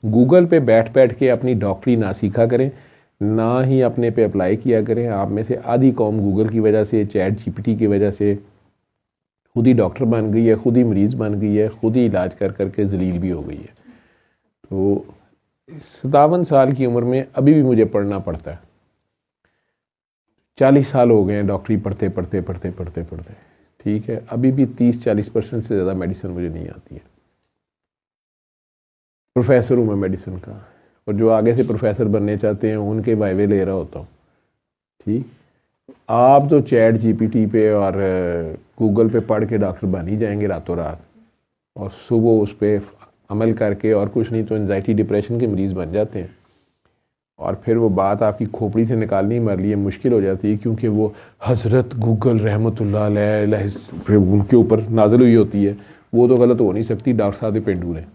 Google पे बैठ बैठ के अपनी डॉक्टरी ना सीखा करें, ना ही अपने पे अप्लाई किया करें। आप में से आधी कौम गूगल की वजह से, चैट जीपीटी की वजह से खुद ही डॉक्टर बन गई है, खुद ही मरीज़ बन गई है, खुद ही इलाज कर करके जलील भी हो गई है। तो 57 साल की उम्र में अभी भी मुझे पढ़ना पड़ता है। 40 साल हो गए हैं डॉक्टरी पढ़ते पढ़ते पढ़ते पढ़ते पढ़ते, ठीक है। अभी भी 30-40% से ज़्यादा मेडिसिन मुझे नहीं आती है। प्रोफेसर हूँ मैं मेडिसिन का, और जो आगे से प्रोफेसर बनने चाहते हैं उनके वाइवे ले रहा होता हूँ, ठीक। आप तो चैट जीपीटी पे और गूगल पे पढ़ के डॉक्टर बन ही जाएंगे रातों रात, और सुबह उस पर अमल करके और कुछ नहीं तो एंजाइटी डिप्रेशन के मरीज़ बन जाते हैं। और फिर वो बात आपकी खोपड़ी से निकालनी हमारे लिए मुश्किल हो जाती है, क्योंकि वो हज़रत गूगल रहमतुल्लाह अलैह उनके ऊपर नाज़िल हुई होती है। वो तो गलत हो नहीं सकती, डॉक्टर साहब पेंडू ने।